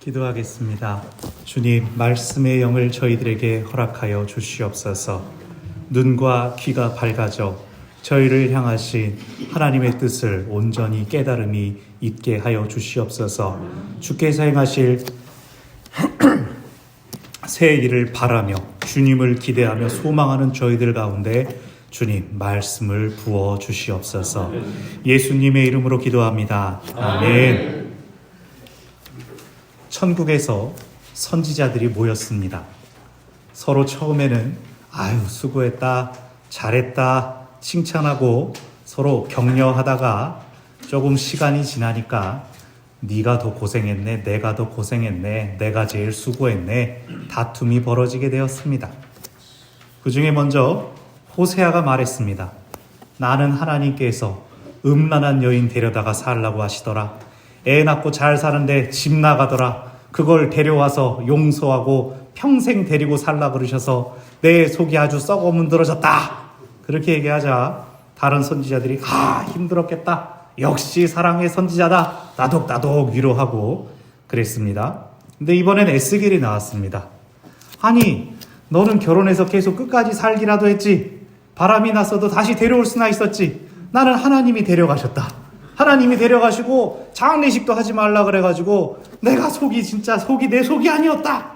기도하겠습니다. 주님, 말씀의 영을 저희들에게 허락하여 주시옵소서. 눈과 귀가 밝아져 저희를 향하신 하나님의 뜻을 온전히 깨달음이 있게 하여 주시옵소서. 주께서 행하실 새 일을 바라며 주님을 기대하며 소망하는 저희들 가운데 주님 말씀을 부어 주시옵소서. 예수님의 이름으로 기도합니다. 아멘. 천국에서 선지자들이 모였습니다. 서로 처음에는 아유 수고했다, 잘했다 칭찬하고 서로 격려하다가 조금 시간이 지나니까 네가 더 고생했네, 내가 더 고생했네, 내가 제일 수고했네 다툼이 벌어지게 되었습니다. 그 중에 먼저 호세아가 말했습니다. 나는 하나님께서 음란한 여인 데려다가 살라고 하시더라. 애 낳고 잘 사는데 집 나가더라. 그걸 데려와서 용서하고 평생 데리고 살라 그러셔서 내 속이 아주 썩어 문드러졌다. 그렇게 얘기하자 다른 선지자들이 힘들었겠다. 역시 사랑의 선지자다. 나독나독 위로하고 그랬습니다. 근데 이번엔 에스겔이 나왔습니다. 아니 너는 결혼해서 계속 끝까지 살기라도 했지. 바람이 났어도 다시 데려올 수나 있었지. 나는 하나님이 데려가셨다. 하나님이 데려가시고 장례식도 하지 말라 그래가지고 내가 속이 진짜 속이 내 속이 아니었다.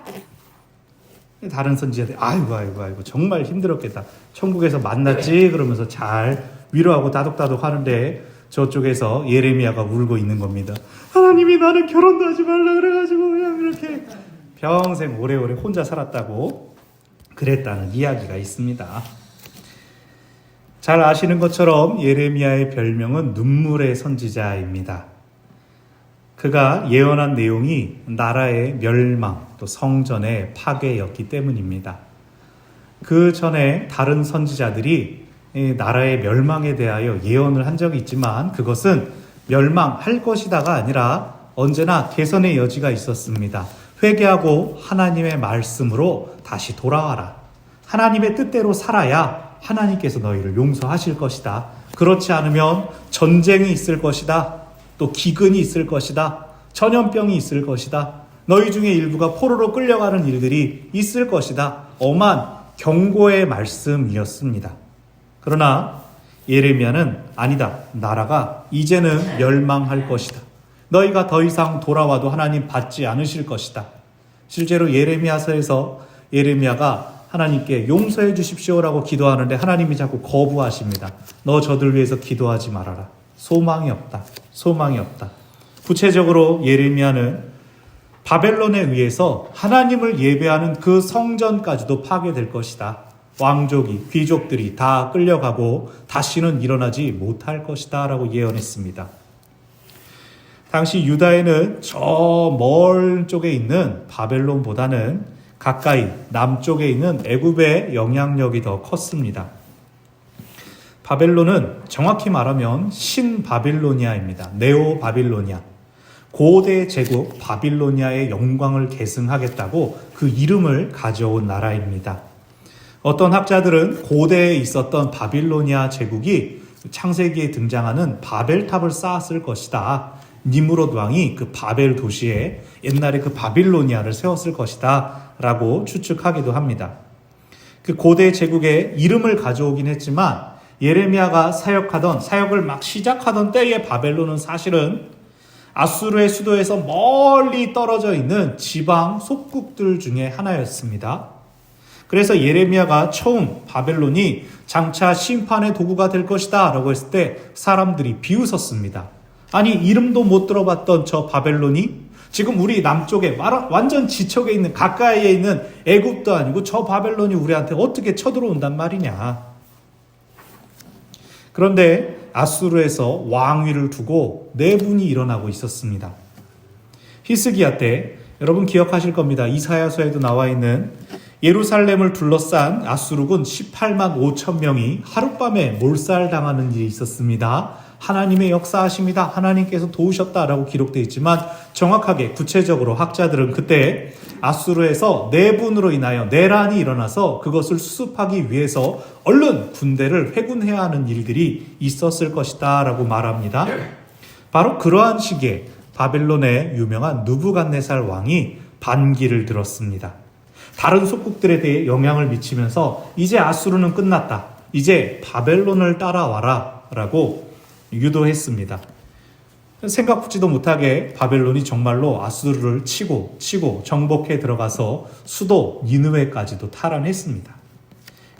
다른 선지자들이 아이고 정말 힘들었겠다. 천국에서 만났지 그러면서 잘 위로하고 다독다독 하는데 저쪽에서 예레미야가 울고 있는 겁니다. 하나님이 나는 결혼도 하지 말라 그래가지고 그냥 이렇게 평생 오래오래 혼자 살았다고 그랬다는 이야기가 있습니다. 잘 아시는 것처럼 예레미야의 별명은 눈물의 선지자입니다. 그가 예언한 내용이 나라의 멸망, 또 성전의 파괴였기 때문입니다. 그 전에 다른 선지자들이 나라의 멸망에 대하여 예언을 한 적이 있지만 그것은 멸망할 것이다가 아니라 언제나 개선의 여지가 있었습니다. 회개하고 하나님의 말씀으로 다시 돌아와라. 하나님의 뜻대로 살아야 하나님께서 너희를 용서하실 것이다. 그렇지 않으면 전쟁이 있을 것이다. 또 기근이 있을 것이다. 전염병이 있을 것이다. 너희 중에 일부가 포로로 끌려가는 일들이 있을 것이다. 엄한 경고의 말씀이었습니다. 그러나 예레미야는 아니다. 나라가 이제는 멸망할 것이다. 너희가 더 이상 돌아와도 하나님 받지 않으실 것이다. 실제로 예레미야서에서 예레미야가 하나님께 용서해 주십시오라고 기도하는데 하나님이 자꾸 거부하십니다. 너 저들 위해서 기도하지 말아라. 소망이 없다. 소망이 없다. 구체적으로 예레미야는 바벨론에 의해서 하나님을 예배하는 그 성전까지도 파괴될 것이다. 왕족이, 귀족들이 다 끌려가고 다시는 일어나지 못할 것이다 라고 예언했습니다. 당시 유다에는 저 멀 쪽에 있는 바벨론보다는 가까이 남쪽에 있는 애굽의 영향력이 더 컸습니다. 바벨론은 정확히 말하면 신바빌로니아입니다. 네오바빌로니아. 고대 제국 바빌로니아의 영광을 계승하겠다고 그 이름을 가져온 나라입니다. 어떤 학자들은 고대에 있었던 바빌로니아 제국이 창세기에 등장하는 바벨탑을 쌓았을 것이다. 니므롯 왕이 그 바벨 도시에 옛날에 그 바빌로니아를 세웠을 것이다 라고 추측하기도 합니다. 그 고대 제국의 이름을 가져오긴 했지만 예레미야가 사역을 막 시작하던 때의 바벨론은 사실은 아수르의 수도에서 멀리 떨어져 있는 지방 속국들 중에 하나였습니다. 그래서 예레미야가 처음 바벨론이 장차 심판의 도구가 될 것이다 라고 했을 때 사람들이 비웃었습니다. 아니 이름도 못 들어봤던 저 바벨론이 지금 우리 남쪽에 완전 지척에 있는 가까이에 있는 애굽도 아니고 저 바벨론이 우리한테 어떻게 쳐들어온단 말이냐. 그런데 아수르에서 왕위를 두고 내분이 일어나고 있었습니다. 히스기야 때 여러분 기억하실 겁니다. 이사야서에도 나와 있는 예루살렘을 둘러싼 아수르군 18만 5천 명이 하룻밤에 몰살당하는 일이 있었습니다. 하나님의 역사하십니다. 하나님께서 도우셨다라고 기록되어 있지만 정확하게 구체적으로 학자들은 그때 아수르에서 내분으로 인하여 내란이 일어나서 그것을 수습하기 위해서 얼른 군대를 회군해야 하는 일들이 있었을 것이다 라고 말합니다. 바로 그러한 시기에 바벨론의 유명한 누부갓네살 왕이 반기를 들었습니다. 다른 속국들에 대해 영향을 미치면서 이제 아수르는 끝났다. 이제 바벨론을 따라와라 라고 유도했습니다. 생각지도 못하게 바벨론이 정말로 아수르를 치고 정복해 들어가서 수도 니느웨까지도 탈환했습니다.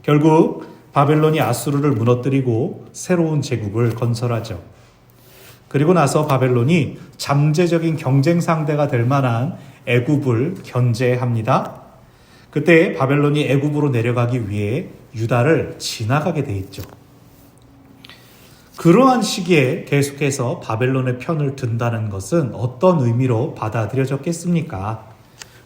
결국 바벨론이 아수르를 무너뜨리고 새로운 제국을 건설하죠. 그리고 나서 바벨론이 잠재적인 경쟁 상대가 될 만한 애굽을 견제합니다. 그때 바벨론이 애굽으로 내려가기 위해 유다를 지나가게 돼 있죠. 그러한 시기에 계속해서 바벨론의 편을 든다는 것은 어떤 의미로 받아들여졌겠습니까?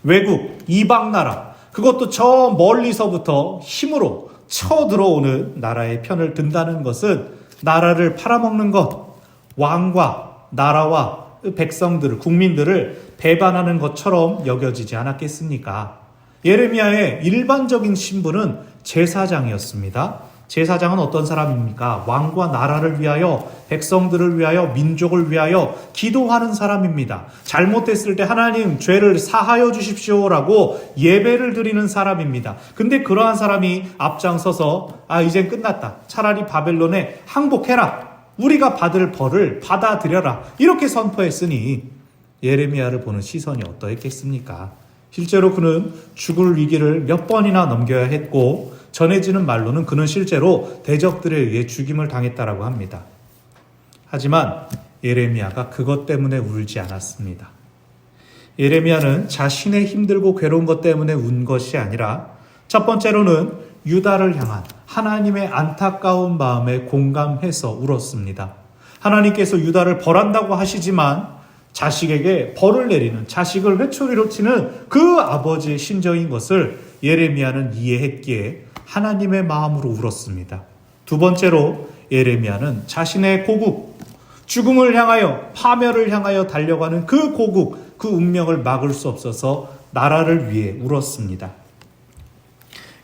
외국, 이방 나라, 그것도 저 멀리서부터 힘으로 쳐들어오는 나라의 편을 든다는 것은 나라를 팔아먹는 것, 왕과 나라와 백성들을, 국민들을 배반하는 것처럼 여겨지지 않았겠습니까? 예레미야의 일반적인 신분은 제사장이었습니다. 제사장은 어떤 사람입니까? 왕과 나라를 위하여, 백성들을 위하여, 민족을 위하여 기도하는 사람입니다. 잘못했을 때 하나님 죄를 사하여 주십시오라고 예배를 드리는 사람입니다. 근데 그러한 사람이 앞장서서 이젠 끝났다. 차라리 바벨론에 항복해라. 우리가 받을 벌을 받아들여라. 이렇게 선포했으니 예레미야를 보는 시선이 어떠했겠습니까? 실제로 그는 죽을 위기를 몇 번이나 넘겨야 했고 전해지는 말로는 그는 실제로 대적들에 의해 죽임을 당했다라고 합니다. 하지만 예레미야가 그것 때문에 울지 않았습니다. 예레미야는 자신의 힘들고 괴로운 것 때문에 운 것이 아니라 첫 번째로는 유다를 향한 하나님의 안타까운 마음에 공감해서 울었습니다. 하나님께서 유다를 벌한다고 하시지만 자식에게 벌을 내리는, 자식을 회초리로 치는 그 아버지의 심정인 것을 예레미야는 이해했기에 하나님의 마음으로 울었습니다. 두 번째로 예레미야는 자신의 고국, 죽음을 향하여, 파멸을 향하여 달려가는 그 고국, 그 운명을 막을 수 없어서 나라를 위해 울었습니다.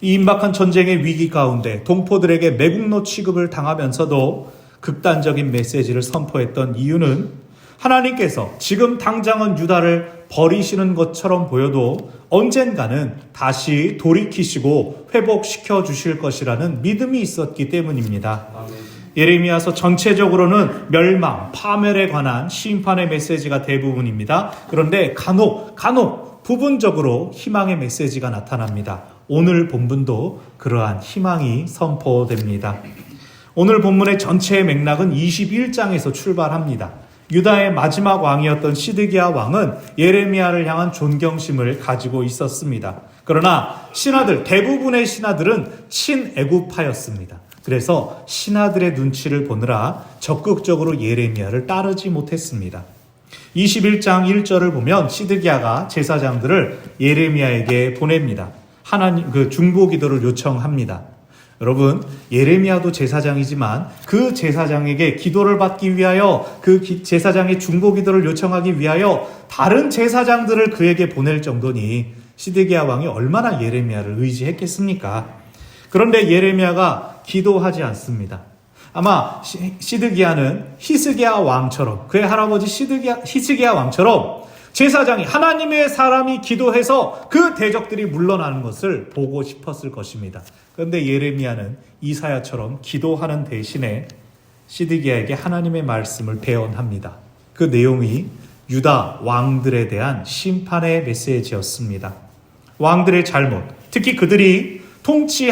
이 임박한 전쟁의 위기 가운데 동포들에게 매국노 취급을 당하면서도 극단적인 메시지를 선포했던 이유는 하나님께서 지금 당장은 유다를 버리시는 것처럼 보여도 언젠가는 다시 돌이키시고 회복시켜 주실 것이라는 믿음이 있었기 때문입니다. 예레미야서 전체적으로는 멸망, 파멸에 관한 심판의 메시지가 대부분입니다. 그런데 간혹 부분적으로 희망의 메시지가 나타납니다. 오늘 본문도 그러한 희망이 선포됩니다. 오늘 본문의 전체의 맥락은 21장에서 출발합니다. 유다의 마지막 왕이었던 시드기야 왕은 예레미야를 향한 존경심을 가지고 있었습니다. 그러나 대부분의 신하들은 친애굽파였습니다. 그래서 신하들의 눈치를 보느라 적극적으로 예레미야를 따르지 못했습니다. 21장 1절을 보면 시드기야가 제사장들을 예레미야에게 보냅니다. 하나님 중보 기도를 요청합니다. 여러분, 예레미야도 제사장이지만 그 제사장에게 기도를 받기 위하여, 그 제사장의 중보 기도를 요청하기 위하여 다른 제사장들을 그에게 보낼 정도니 시드기야 왕이 얼마나 예레미야를 의지했겠습니까? 그런데 예레미야가 기도하지 않습니다. 아마 시드기야는 히스기야 왕처럼, 그의 할아버지 히스기야 왕처럼 제사장이, 하나님의 사람이 기도해서 그 대적들이 물러나는 것을 보고 싶었을 것입니다. 그런데 예레미야는 이사야처럼 기도하는 대신에 시드기야에게 하나님의 말씀을 배언합니다. 그 내용이 유다 왕들에 대한 심판의 메시지였습니다. 왕들의 잘못, 특히 그들이 통치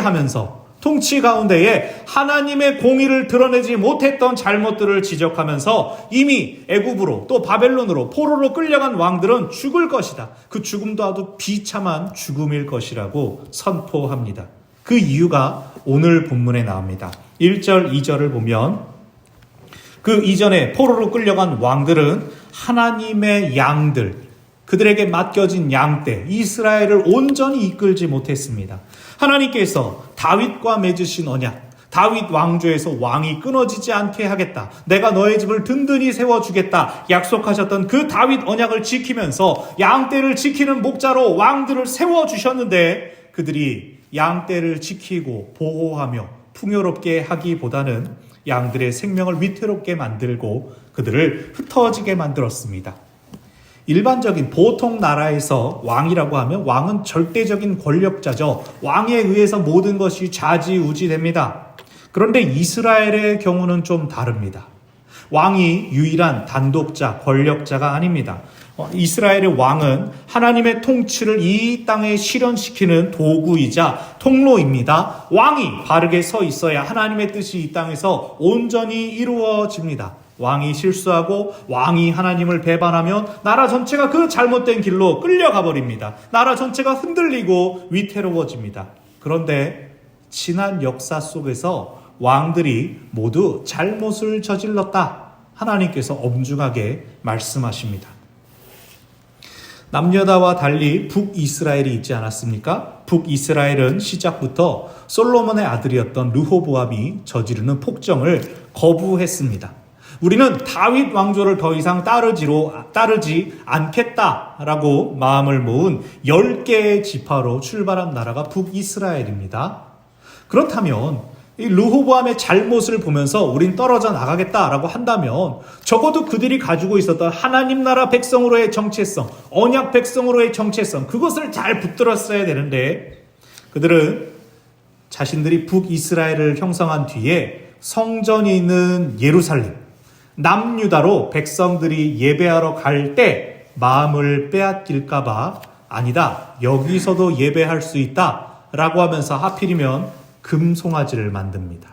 가운데에 하나님의 공의를 드러내지 못했던 잘못들을 지적하면서 이미 애굽으로 또 바벨론으로 포로로 끌려간 왕들은 죽을 것이다. 그 죽음도 아주 비참한 죽음일 것이라고 선포합니다. 그 이유가 오늘 본문에 나옵니다. 1절, 2절을 보면 그 이전에 포로로 끌려간 왕들은 하나님의 양들, 그들에게 맡겨진 양떼, 이스라엘을 온전히 이끌지 못했습니다. 하나님께서 다윗과 맺으신 언약, 다윗 왕조에서 왕이 끊어지지 않게 하겠다, 내가 너의 집을 든든히 세워주겠다 약속하셨던 그 다윗 언약을 지키면서 양떼를 지키는 목자로 왕들을 세워주셨는데 그들이 양떼를 지키고 보호하며 풍요롭게 하기보다는 양들의 생명을 위태롭게 만들고 그들을 흩어지게 만들었습니다. 일반적인 보통 나라에서 왕이라고 하면 왕은 절대적인 권력자죠. 왕에 의해서 모든 것이 좌지우지됩니다. 그런데 이스라엘의 경우는 좀 다릅니다. 왕이 유일한 단독자, 권력자가 아닙니다. 이스라엘의 왕은 하나님의 통치를 이 땅에 실현시키는 도구이자 통로입니다. 왕이 바르게 서 있어야 하나님의 뜻이 이 땅에서 온전히 이루어집니다. 왕이 실수하고 왕이 하나님을 배반하면 나라 전체가 그 잘못된 길로 끌려가 버립니다. 나라 전체가 흔들리고 위태로워집니다. 그런데 지난 역사 속에서 왕들이 모두 잘못을 저질렀다. 하나님께서 엄중하게 말씀하십니다. 남유다와 달리 북이스라엘이 있지 않았습니까? 북이스라엘은 시작부터 솔로몬의 아들이었던 르호보암이 저지르는 폭정을 거부했습니다. 우리는 다윗 왕조를 더 이상 따르지 않겠다라고 마음을 모은 10개의 지파로 출발한 나라가 북이스라엘입니다. 그렇다면 이 르호보암의 잘못을 보면서 우린 떨어져 나가겠다라고 한다면 적어도 그들이 가지고 있었던 하나님 나라 백성으로의 정체성, 언약 백성으로의 정체성, 그것을 잘 붙들었어야 되는데 그들은 자신들이 북이스라엘을 형성한 뒤에 성전이 있는 예루살렘, 남유다로 백성들이 예배하러 갈 때 마음을 빼앗길까봐 아니다, 여기서도 예배할 수 있다라고 하면서 하필이면 금송아지를 만듭니다.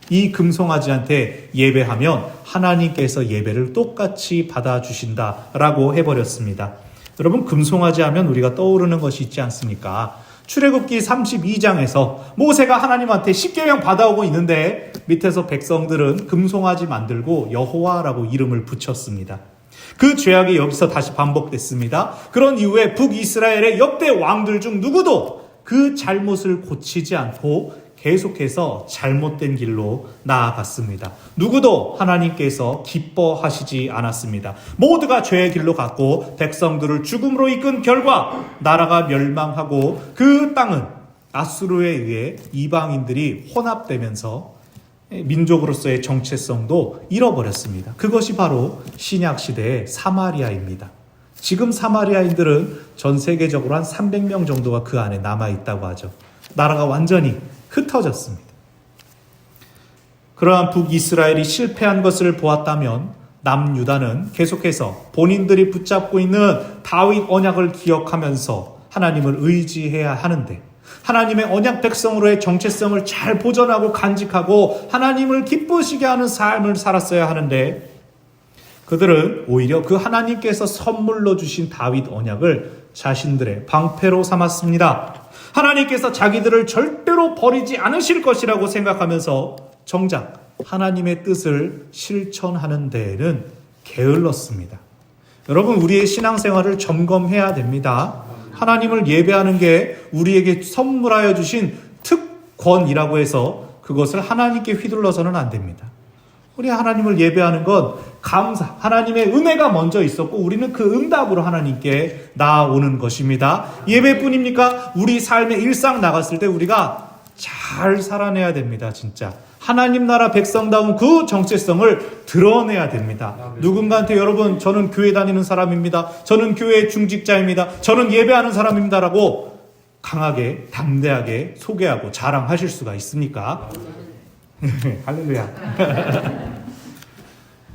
이 금송아지한테 예배하면 하나님께서 예배를 똑같이 받아주신다라고 해버렸습니다. 여러분, 금송아지 하면 우리가 떠오르는 것이 있지 않습니까? 출애굽기 32장에서 모세가 하나님한테 십계명 받아오고 있는데 밑에서 백성들은 금송아지 만들고 여호와라고 이름을 붙였습니다. 그 죄악이 여기서 다시 반복됐습니다. 그런 이후에 북이스라엘의 역대 왕들 중 누구도 그 잘못을 고치지 않고 계속해서 잘못된 길로 나아갔습니다. 누구도 하나님께서 기뻐하시지 않았습니다. 모두가 죄의 길로 갔고 백성들을 죽음으로 이끈 결과 나라가 멸망하고 그 땅은 아수르에 의해 이방인들이 혼합되면서 민족으로서의 정체성도 잃어버렸습니다. 그것이 바로 신약시대의 사마리아입니다. 지금 사마리아인들은 전 세계적으로 한 300명 정도가 그 안에 남아있다고 하죠. 나라가 완전히 흩어졌습니다. 그러한 북이스라엘이 실패한 것을 보았다면 남유다는 계속해서 본인들이 붙잡고 있는 다윗 언약을 기억하면서 하나님을 의지해야 하는데 하나님의 언약 백성으로의 정체성을 잘 보존하고 간직하고 하나님을 기쁘시게 하는 삶을 살았어야 하는데 그들은 오히려 그 하나님께서 선물로 주신 다윗 언약을 자신들의 방패로 삼았습니다. 하나님께서 자기들을 절대로 버리지 않으실 것이라고 생각하면서 정작 하나님의 뜻을 실천하는 데에는 게을렀습니다. 여러분, 우리의 신앙생활을 점검해야 됩니다. 하나님을 예배하는 게 우리에게 선물하여 주신 특권이라고 해서 그것을 하나님께 휘둘러서는 안 됩니다. 우리 하나님을 예배하는 건 감사, 하나님의 은혜가 먼저 있었고 우리는 그 응답으로 하나님께 나아오는 것입니다. 예배뿐입니까? 우리 삶의 일상 나갔을 때 우리가 잘 살아내야 됩니다. 진짜 하나님 나라 백성다운 그 정체성을 드러내야 됩니다. 누군가한테 여러분 저는 교회 다니는 사람입니다. 저는 교회 중직자입니다. 저는 예배하는 사람입니다 라고 강하게 담대하게 소개하고 자랑하실 수가 있습니까? 할렐루야.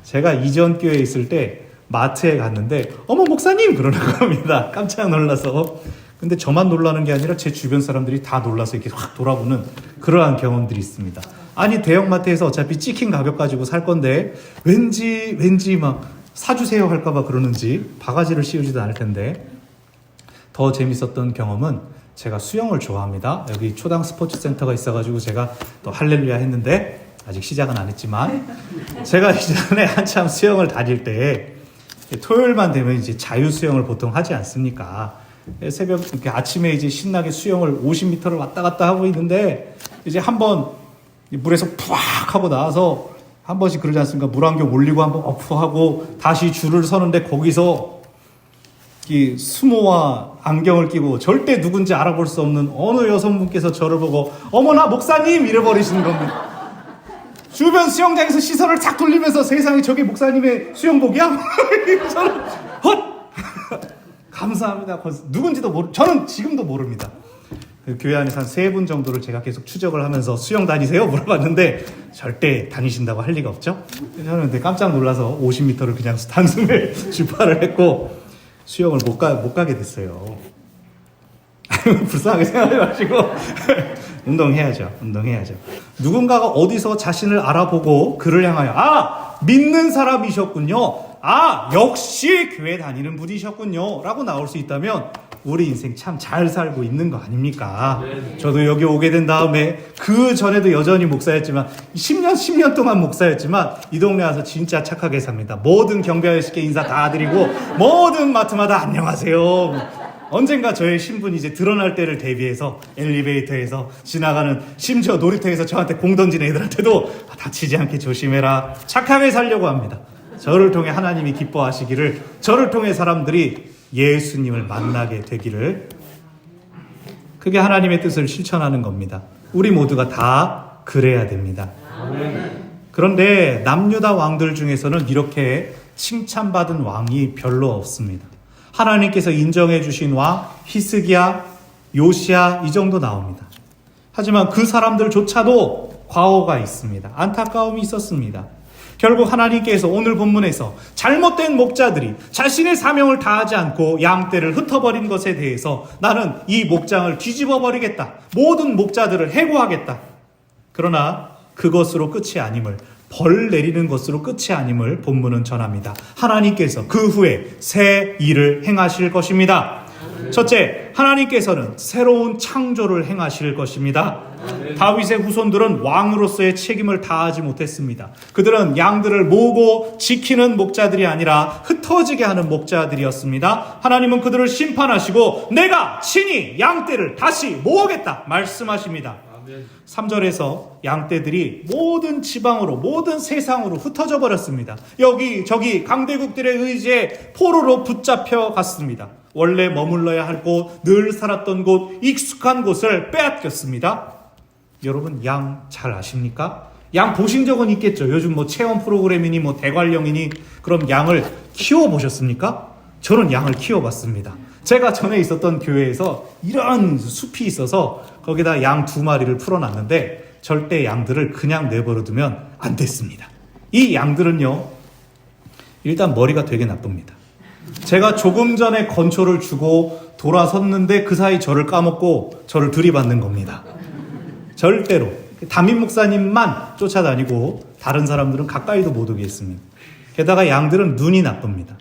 제가 이전 교회에 있을 때 마트에 갔는데 어머 목사님 그러는 겁니다. 깜짝 놀라서. 근데 저만 놀라는 게 아니라 제 주변 사람들이 다 놀라서 이렇게 확 돌아보는 그러한 경험들이 있습니다. 아니 대형마트에서 어차피 찍힌 가격 가지고 살 건데 왠지 막 사주세요 할까봐 그러는지 바가지를 씌우지도 않을 텐데. 더 재밌었던 경험은 제가 수영을 좋아합니다. 여기 초당 스포츠 센터가 있어가지고 제가 또 할렐루야 했는데 아직 시작은 안 했지만 제가 이전에 한참 수영을 다닐 때 토요일만 되면 이제 자유 수영을 보통 하지 않습니까? 새벽 이렇게 아침에 이제 신나게 수영을 50m를 왔다 갔다 하고 있는데 이제 한번 물에서 푸악 하고 나와서 한 번씩 그러지 않습니까? 물 한 겹 올리고 한번 어프하고 다시 줄을 서는데 거기서 이 수모와 안경을 끼고 절대 누군지 알아볼 수 없는 어느 여성분께서 저를 보고 어머나 목사님 이래버리시는 겁니다. 주변 수영장에서 시선을 착 돌리면서 세상에 저게 목사님의 수영복이야? 저는 헛! 감사합니다. 누군지도 저는 지금도 모릅니다. 그 교회 안에서 한 3분 정도를 제가 계속 추적을 하면서 수영 다니세요? 물어봤는데 절대 다니신다고 할 리가 없죠. 저는 근데 깜짝 놀라서 50m를 그냥 단숨에 주파를 했고 수영을 못 가게 됐어요. 불쌍하게 생각하지 마시고 운동해야죠. 누군가가 어디서 자신을 알아보고 그를 향하여 믿는 사람이셨군요. 역시 교회 다니는 분이셨군요. 라고 나올 수 있다면 우리 인생 참 잘 살고 있는 거 아닙니까? 저도 여기 오게 된 다음에 그 전에도 여전히 목사였지만 10년 동안 목사였지만 이 동네 와서 진짜 착하게 삽니다. 모든 경배하시게 인사 다 드리고 모든 마트마다 안녕하세요. 언젠가 저의 신분이 이제 드러날 때를 대비해서 엘리베이터에서 지나가는 심지어 놀이터에서 저한테 공 던지는 애들한테도 다치지 않게 조심해라. 착하게 살려고 합니다. 저를 통해 하나님이 기뻐하시기를, 저를 통해 사람들이 예수님을 만나게 되기를, 그게 하나님의 뜻을 실천하는 겁니다. 우리 모두가 다 그래야 됩니다. 그런데 남유다 왕들 중에서는 이렇게 칭찬받은 왕이 별로 없습니다. 하나님께서 인정해 주신 왕 히스기야, 요시야 이 정도 나옵니다. 하지만 그 사람들조차도 과오가 있습니다. 안타까움이 있었습니다. 결국 하나님께서 오늘 본문에서 잘못된 목자들이 자신의 사명을 다하지 않고 양떼를 흩어버린 것에 대해서 나는 이 목장을 뒤집어 버리겠다. 모든 목자들을 해고하겠다. 그러나 그것으로 끝이 아님을, 벌 내리는 것으로 끝이 아님을 본문은 전합니다. 하나님께서 그 후에 새 일을 행하실 것입니다. 첫째, 하나님께서는 새로운 창조를 행하실 것입니다. 다윗의 후손들은 왕으로서의 책임을 다하지 못했습니다. 그들은 양들을 모으고 지키는 목자들이 아니라 흩어지게 하는 목자들이었습니다. 하나님은 그들을 심판하시고 내가 친히 양떼를 다시 모으겠다 말씀하십니다. 3절에서 양떼들이 모든 지방으로, 모든 세상으로 흩어져 버렸습니다. 여기 저기 강대국들의 의지에 포로로 붙잡혀 갔습니다. 원래 머물러야 할 곳, 늘 살았던 곳, 익숙한 곳을 빼앗겼습니다. 여러분, 양 잘 아십니까? 양 보신 적은 있겠죠. 요즘 체험 프로그램이니 대관령이니. 그럼 양을 키워보셨습니까? 저는 양을 키워봤습니다. 제가 전에 있었던 교회에서 이런 숲이 있어서 거기다 양 2마리를 풀어놨는데 절대 양들을 그냥 내버려두면 안 됐습니다. 이 양들은요, 일단 머리가 되게 나쁩니다. 제가 조금 전에 건초를 주고 돌아섰는데 그 사이 저를 까먹고 저를 들이받는 겁니다. 절대로. 담임 목사님만 쫓아다니고 다른 사람들은 가까이도 못 오게 했습니다. 게다가 양들은 눈이 나쁩니다.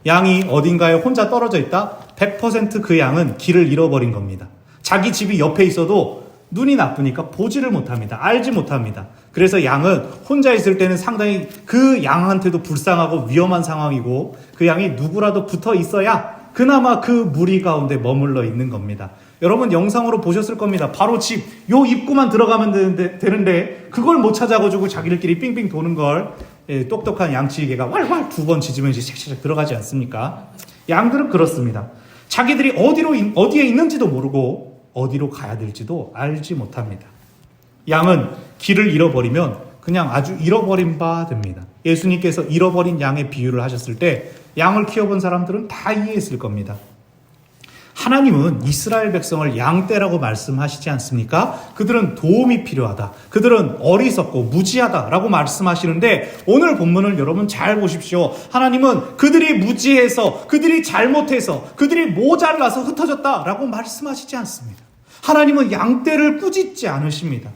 양이 어딘가에 혼자 떨어져 있다? 100% 그 양은 길을 잃어버린 겁니다. 자기 집이 옆에 있어도 눈이 나쁘니까 보지를 못합니다. 알지 못합니다. 그래서 양은 혼자 있을 때는 상당히 그 양한테도 불쌍하고 위험한 상황이고 그 양이 누구라도 붙어 있어야 그나마 그 무리 가운데 머물러 있는 겁니다. 여러분 영상으로 보셨을 겁니다. 바로 집, 요 입구만 들어가면 되는데 그걸 못 찾아가지고 자기들끼리 삥삥 도는 걸 똑똑한 양치기개가 왈왈 2번 짖으면서 샥샥 들어가지 않습니까? 양들은 그렇습니다. 자기들이 어디에 있는지도 모르고 어디로 가야 될지도 알지 못합니다. 양은 길을 잃어버리면 그냥 아주 잃어버린 바 됩니다. 예수님께서 잃어버린 양의 비유를 하셨을 때 양을 키워본 사람들은 다 이해했을 겁니다. 하나님은 이스라엘 백성을 양떼라고 말씀하시지 않습니까? 그들은 도움이 필요하다. 그들은 어리석고 무지하다라고 말씀하시는데 오늘 본문을 여러분 잘 보십시오. 하나님은 그들이 무지해서, 그들이 잘못해서, 그들이 모자라서 흩어졌다라고 말씀하시지 않습니다. 하나님은 양떼를 꾸짖지 않으십니다.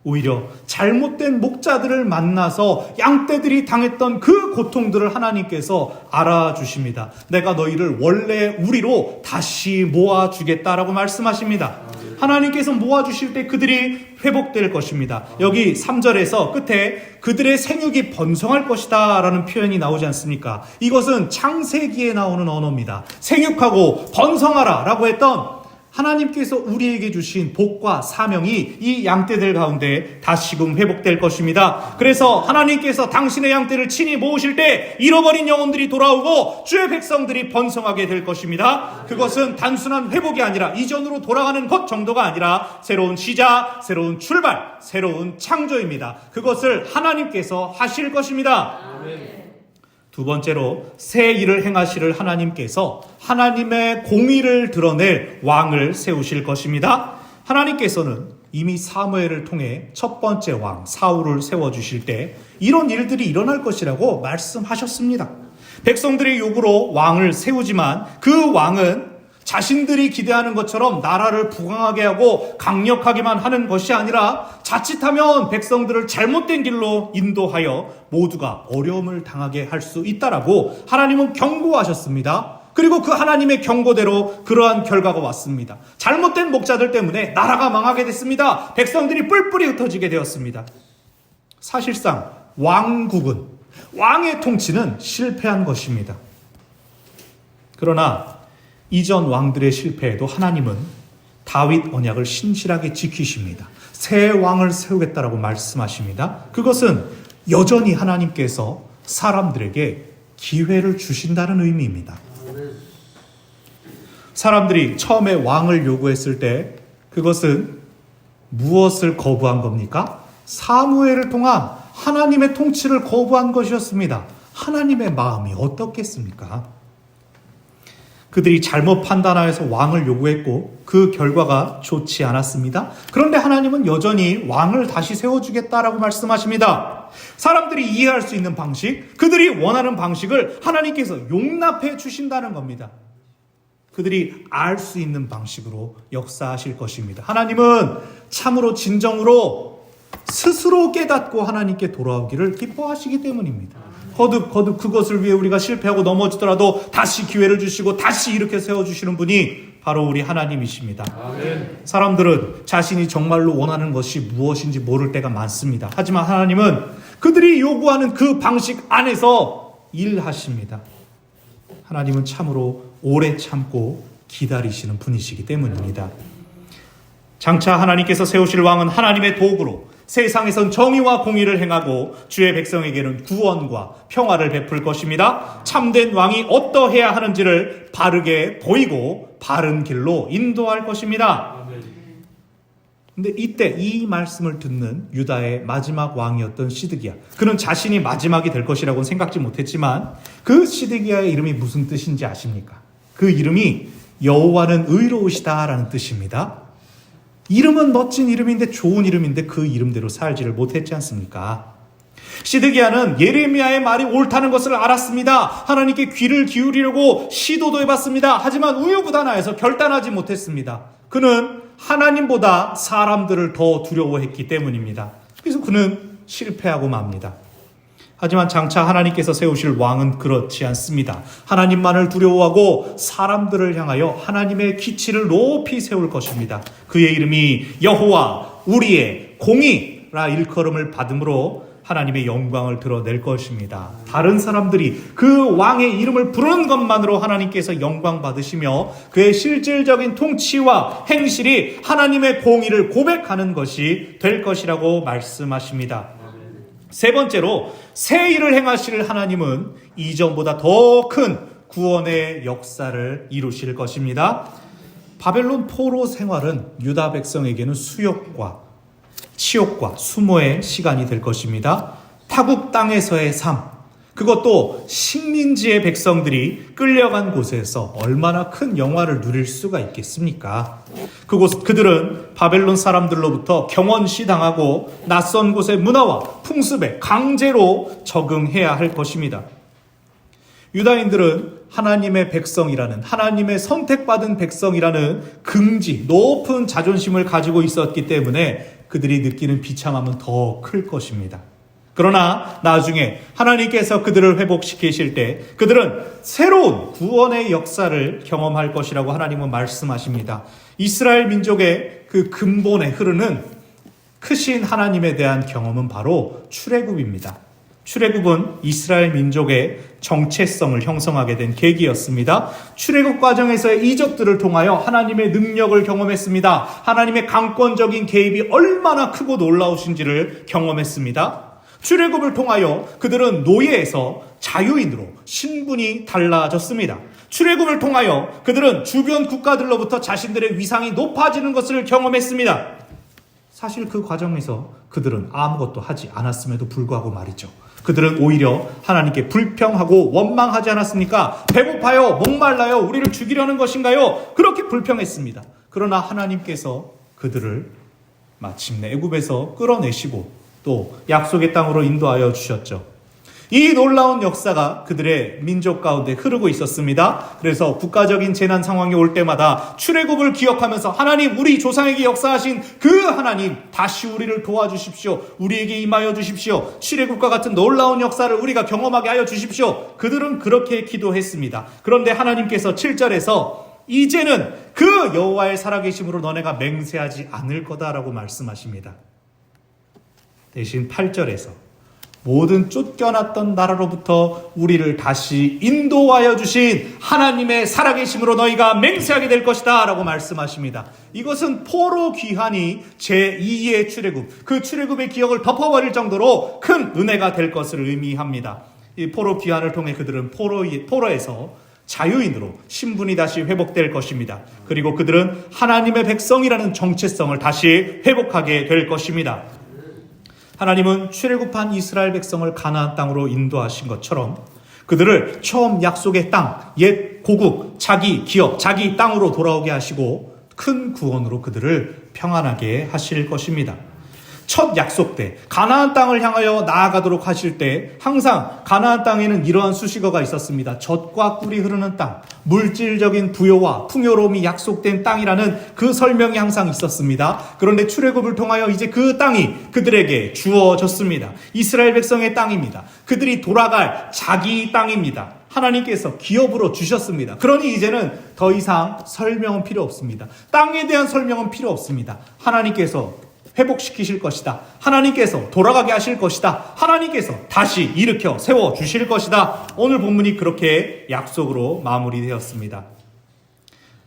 오히려 잘못된 목자들을 만나서 양떼들이 당했던 그 고통들을 하나님께서 알아주십니다. 내가 너희를 원래 우리로 다시 모아주겠다라고 말씀하십니다. 하나님께서 모아주실 때 그들이 회복될 것입니다. 여기 3절에서 끝에 그들의 생육이 번성할 것이다 라는 표현이 나오지 않습니까? 이것은 창세기에 나오는 언어입니다. 생육하고 번성하라 라고 했던 하나님께서 우리에게 주신 복과 사명이 이 양떼들 가운데 다시금 회복될 것입니다. 그래서 하나님께서 당신의 양떼를 친히 모으실 때 잃어버린 영혼들이 돌아오고 주의 백성들이 번성하게 될 것입니다. 그것은 단순한 회복이 아니라 이전으로 돌아가는 것 정도가 아니라 새로운 시작, 새로운 출발, 새로운 창조입니다. 그것을 하나님께서 하실 것입니다. 두 번째로 새 일을 행하시를 하나님께서 하나님의 공의를 드러낼 왕을 세우실 것입니다. 하나님께서는 이미 사무엘을 통해 첫 번째 왕 사울을 세워주실 때 이런 일들이 일어날 것이라고 말씀하셨습니다. 백성들의 요구로 왕을 세우지만 그 왕은 자신들이 기대하는 것처럼 나라를 부강하게 하고 강력하게만 하는 것이 아니라 자칫하면 백성들을 잘못된 길로 인도하여 모두가 어려움을 당하게 할 수 있다라고 하나님은 경고하셨습니다. 그리고 그 하나님의 경고대로 그러한 결과가 왔습니다. 잘못된 목자들 때문에 나라가 망하게 됐습니다. 백성들이 뿔뿔이 흩어지게 되었습니다. 사실상 왕국은, 왕의 통치는 실패한 것입니다. 그러나 이전 왕들의 실패에도 하나님은 다윗 언약을 신실하게 지키십니다. 새 왕을 세우겠다라고 말씀하십니다. 그것은 여전히 하나님께서 사람들에게 기회를 주신다는 의미입니다. 사람들이 처음에 왕을 요구했을 때 그것은 무엇을 거부한 겁니까? 사무엘을 통한 하나님의 통치를 거부한 것이었습니다. 하나님의 마음이 어떻겠습니까? 그들이 잘못 판단하여서 왕을 요구했고 그 결과가 좋지 않았습니다. 그런데 하나님은 여전히 왕을 다시 세워주겠다라고 말씀하십니다. 사람들이 이해할 수 있는 방식, 그들이 원하는 방식을 하나님께서 용납해 주신다는 겁니다. 그들이 알 수 있는 방식으로 역사하실 것입니다. 하나님은 참으로 진정으로 스스로 깨닫고 하나님께 돌아오기를 기뻐하시기 때문입니다. 거듭 그것을 위해 우리가 실패하고 넘어지더라도 다시 기회를 주시고 다시 이렇게 세워주시는 분이 바로 우리 하나님이십니다. 아멘. 사람들은 자신이 정말로 원하는 것이 무엇인지 모를 때가 많습니다. 하지만 하나님은 그들이 요구하는 그 방식 안에서 일하십니다. 하나님은 참으로 오래 참고 기다리시는 분이시기 때문입니다. 장차 하나님께서 세우실 왕은 하나님의 도구로 세상에선 정의와 공의를 행하고 주의 백성에게는 구원과 평화를 베풀 것입니다. 참된 왕이 어떠해야 하는지를 바르게 보이고 바른 길로 인도할 것입니다. 근데 이때 이 말씀을 듣는 유다의 마지막 왕이었던 시드기야, 그는 자신이 마지막이 될 것이라고는 생각지 못했지만 그 시드기야의 이름이 무슨 뜻인지 아십니까? 그 이름이 여호와는 의로우시다라는 뜻입니다. 이름은 멋진 이름인데, 좋은 이름인데 그 이름대로 살지를 못했지 않습니까? 시드기야는 예레미야의 말이 옳다는 것을 알았습니다. 하나님께 귀를 기울이려고 시도도 해봤습니다. 하지만 우유부단하여서 결단하지 못했습니다. 그는 하나님보다 사람들을 더 두려워했기 때문입니다. 그래서 그는 실패하고 맙니다. 하지만 장차 하나님께서 세우실 왕은 그렇지 않습니다. 하나님만을 두려워하고 사람들을 향하여 하나님의 기치를 높이 세울 것입니다. 그의 이름이 여호와 우리의 공의라 일컬음을 받음으로 하나님의 영광을 드러낼 것입니다. 다른 사람들이 그 왕의 이름을 부르는 것만으로 하나님께서 영광 받으시며 그의 실질적인 통치와 행실이 하나님의 공의를 고백하는 것이 될 것이라고 말씀하십니다. 세 번째로 새 일을 행하실 하나님은 이전보다 더 큰 구원의 역사를 이루실 것입니다. 바벨론 포로 생활은 유다 백성에게는 수욕과 치욕과 수모의 시간이 될 것입니다. 타국 땅에서의 삶, 그것도 식민지의 백성들이 끌려간 곳에서 얼마나 큰 영화를 누릴 수가 있겠습니까? 그들은 바벨론 사람들로부터 경원시 당하고 낯선 곳의 문화와 풍습에 강제로 적응해야 할 것입니다. 유다인들은 하나님의 백성이라는, 하나님의 선택받은 백성이라는 긍지, 높은 자존심을 가지고 있었기 때문에 그들이 느끼는 비참함은 더 클 것입니다. 그러나 나중에 하나님께서 그들을 회복시키실 때 그들은 새로운 구원의 역사를 경험할 것이라고 하나님은 말씀하십니다. 이스라엘 민족의 그 근본에 흐르는 크신 하나님에 대한 경험은 바로 출애굽입니다. 출애굽은 이스라엘 민족의 정체성을 형성하게 된 계기였습니다. 출애굽 과정에서의 이적들을 통하여 하나님의 능력을 경험했습니다. 하나님의 강권적인 개입이 얼마나 크고 놀라우신지를 경험했습니다. 출애굽을 통하여 그들은 노예에서 자유인으로 신분이 달라졌습니다. 출애굽을 통하여 그들은 주변 국가들로부터 자신들의 위상이 높아지는 것을 경험했습니다. 사실 그 과정에서 그들은 아무것도 하지 않았음에도 불구하고 말이죠. 그들은 오히려 하나님께 불평하고 원망하지 않았습니까? 배고파요, 목말라요, 우리를 죽이려는 것인가요? 그렇게 불평했습니다. 그러나 하나님께서 그들을 마침내 애굽에서 끌어내시고 또 약속의 땅으로 인도하여 주셨죠. 이 놀라운 역사가 그들의 민족 가운데 흐르고 있었습니다. 그래서 국가적인 재난 상황이 올 때마다 출애굽을 기억하면서 하나님, 우리 조상에게 역사하신 그 하나님, 다시 우리를 도와주십시오. 우리에게 임하여 주십시오. 출애굽과 같은 놀라운 역사를 우리가 경험하게 하여 주십시오. 그들은 그렇게 기도했습니다. 그런데 하나님께서 7절에서 이제는 그 여호와의 살아계심으로 너네가 맹세하지 않을 거다라고 말씀하십니다. 대신 8절에서 모든 쫓겨났던 나라로부터 우리를 다시 인도하여 주신 하나님의 살아계심으로 너희가 맹세하게 될 것이다 라고 말씀하십니다. 이것은 포로 귀환이 제2의 출애굽, 그 출애굽의 기억을 덮어버릴 정도로 큰 은혜가 될 것을 의미합니다. 이 포로 귀환을 통해 그들은 포로에서 자유인으로 신분이 다시 회복될 것입니다. 그리고 그들은 하나님의 백성이라는 정체성을 다시 회복하게 될 것입니다. 하나님은 출애굽한 이스라엘 백성을 가나안 땅으로 인도하신 것처럼 그들을 처음 약속의 땅, 옛 고국, 자기 기업, 자기 땅으로 돌아오게 하시고 큰 구원으로 그들을 평안하게 하실 것입니다. 첫 약속 때 가나안 땅을 향하여 나아가도록 하실 때 항상 가나안 땅에는 이러한 수식어가 있었습니다. 젖과 꿀이 흐르는 땅, 물질적인 부요와 풍요로움이 약속된 땅이라는 그 설명이 항상 있었습니다. 그런데 출애굽을 통하여 이제 그 땅이 그들에게 주어졌습니다. 이스라엘 백성의 땅입니다. 그들이 돌아갈 자기 땅입니다. 하나님께서 기업으로 주셨습니다. 그러니 이제는 더 이상 설명은 필요 없습니다. 땅에 대한 설명은 필요 없습니다. 하나님께서 회복시키실 것이다. 하나님께서 돌아가게 하실 것이다. 하나님께서 다시 일으켜 세워주실 것이다. 오늘 본문이 그렇게 약속으로 마무리되었습니다.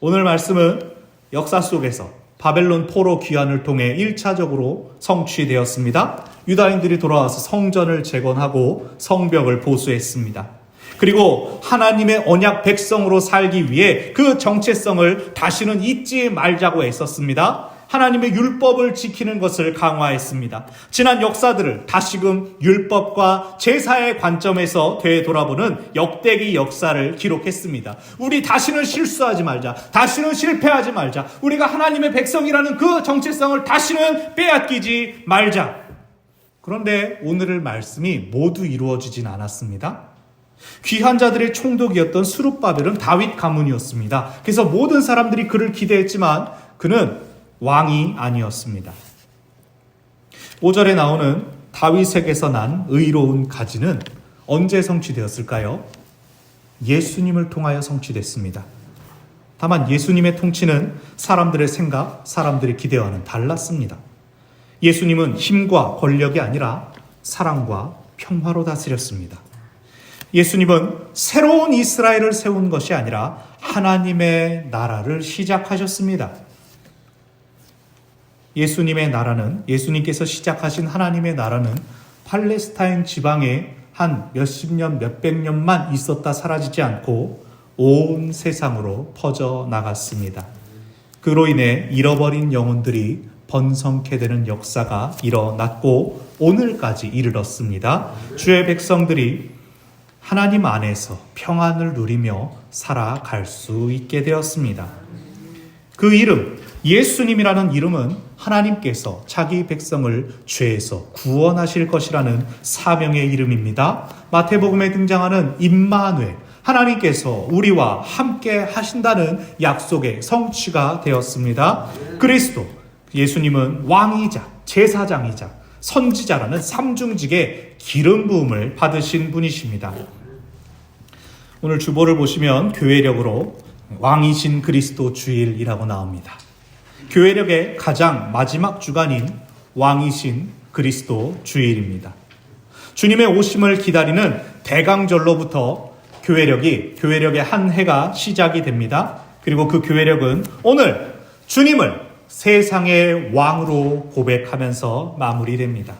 오늘 말씀은 역사 속에서 바벨론 포로 귀환을 통해 1차적으로 성취되었습니다. 유다인들이 돌아와서 성전을 재건하고 성벽을 보수했습니다. 그리고 하나님의 언약 백성으로 살기 위해 그 정체성을 다시는 잊지 말자고 애썼습니다. 하나님의 율법을 지키는 것을 강화했습니다. 지난 역사들을 다시금 율법과 제사의 관점에서 되돌아보는 역대기 역사를 기록했습니다. 우리 다시는 실수하지 말자. 다시는 실패하지 말자. 우리가 하나님의 백성이라는 그 정체성을 다시는 빼앗기지 말자. 그런데 오늘의 말씀이 모두 이루어지진 않았습니다. 귀한 자들의 총독이었던 스룹바벨은 다윗 가문이었습니다. 그래서 모든 사람들이 그를 기대했지만 그는 왕이 아니었습니다. 5절에 나오는 다윗에게서 난 의로운 가지는 언제 성취되었을까요? 예수님을 통하여 성취됐습니다. 다만 예수님의 통치는 사람들의 생각, 사람들의 기대와는 달랐습니다. 예수님은 힘과 권력이 아니라 사랑과 평화로 다스렸습니다. 예수님은 새로운 이스라엘을 세운 것이 아니라 하나님의 나라를 시작하셨습니다. 예수님의 나라는, 예수님께서 시작하신 하나님의 나라는 팔레스타인 지방에 한 몇십 년, 몇백 년만 있었다 사라지지 않고 온 세상으로 퍼져 나갔습니다. 그로 인해 잃어버린 영혼들이 번성케 되는 역사가 일어났고 오늘까지 이르렀습니다. 주의 백성들이 하나님 안에서 평안을 누리며 살아갈 수 있게 되었습니다. 그 이름, 예수님이라는 이름은 하나님께서 자기 백성을 죄에서 구원하실 것이라는 사명의 이름입니다. 마태복음에 등장하는 임마누엘, 하나님께서 우리와 함께 하신다는 약속의 성취가 되었습니다. 그리스도, 예수님은 왕이자 제사장이자 선지자라는 삼중직의 기름 부음을 받으신 분이십니다. 오늘 주보를 보시면 교회력으로 왕이신 그리스도 주일이라고 나옵니다. 교회력의 가장 마지막 주간인 왕이신 그리스도 주일입니다. 주님의 오심을 기다리는 대강절로부터 교회력의 한 해가 시작이 됩니다. 그리고 그 교회력은 오늘 주님을 세상의 왕으로 고백하면서 마무리됩니다.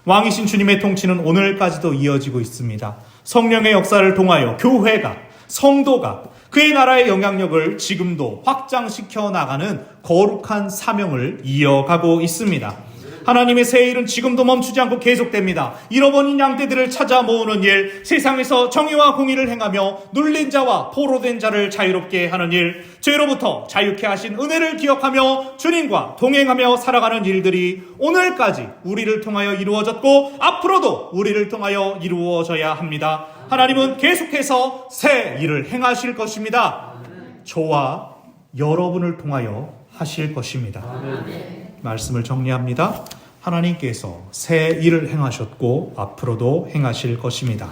왕이신 주님의 통치는 오늘까지도 이어지고 있습니다. 성령의 역사를 통하여 교회가, 성도가 그의 나라의 영향력을 지금도 확장시켜 나가는 거룩한 사명을 이어가고 있습니다. 하나님의 새 일은 지금도 멈추지 않고 계속됩니다. 잃어버린 양떼들을 찾아 모으는 일, 세상에서 정의와 공의를 행하며 눌린 자와 포로된 자를 자유롭게 하는 일, 죄로부터 자유케 하신 은혜를 기억하며 주님과 동행하며 살아가는 일들이 오늘까지 우리를 통하여 이루어졌고 앞으로도 우리를 통하여 이루어져야 합니다. 하나님은 계속해서 새 일을 행하실 것입니다. 저와 여러분을 통하여 하실 것입니다. 말씀을 정리합니다. 하나님께서 새 일을 행하셨고 앞으로도 행하실 것입니다.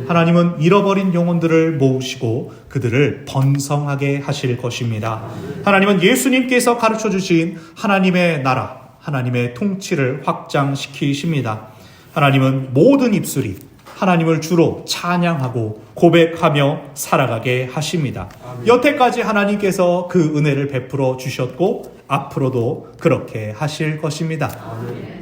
하나님은 잃어버린 영혼들을 모으시고 그들을 번성하게 하실 것입니다. 하나님은 예수님께서 가르쳐 주신 하나님의 나라, 하나님의 통치를 확장시키십니다. 하나님은 모든 입술이 하나님을 주로 찬양하고 고백하며 살아가게 하십니다. 여태까지 하나님께서 그 은혜를 베풀어 주셨고 앞으로도 그렇게 하실 것입니다.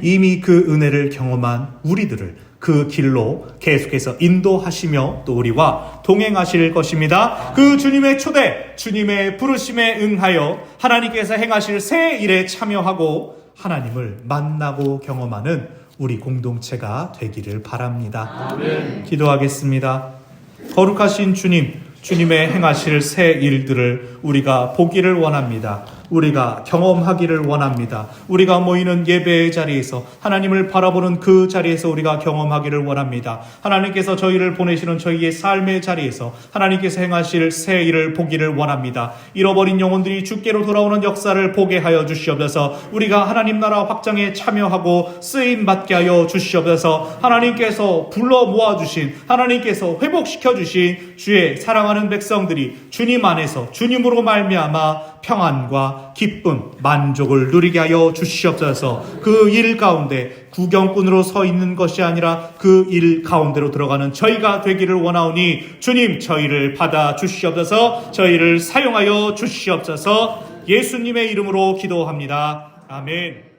이미 그 은혜를 경험한 우리들을 그 길로 계속해서 인도하시며 또 우리와 동행하실 것입니다. 그 주님의 초대, 주님의 부르심에 응하여 하나님께서 행하실 새 일에 참여하고 하나님을 만나고 경험하는 우리 공동체가 되기를 바랍니다. 아멘. 기도하겠습니다. 거룩하신 주님, 주님의 행하실 새 일들을 우리가 보기를 원합니다. 우리가 경험하기를 원합니다. 우리가 모이는 예배의 자리에서 하나님을 바라보는 그 자리에서 우리가 경험하기를 원합니다. 하나님께서 저희를 보내시는 저희의 삶의 자리에서 하나님께서 행하실 새 일을 보기를 원합니다. 잃어버린 영혼들이 주께로 돌아오는 역사를 보게 하여 주시옵소서. 우리가 하나님 나라 확장에 참여하고 쓰임 받게 하여 주시옵소서. 하나님께서 불러 모아주신, 하나님께서 회복시켜주신 주의 사랑하는 백성들이 주님 안에서 주님으로 말미암아 평안과 기쁨, 만족을 누리게 하여 주시옵소서. 그 일 가운데 구경꾼으로 서 있는 것이 아니라 그 일 가운데로 들어가는 저희가 되기를 원하오니 주님 저희를 받아 주시옵소서. 저희를 사용하여 주시옵소서. 예수님의 이름으로 기도합니다. 아멘.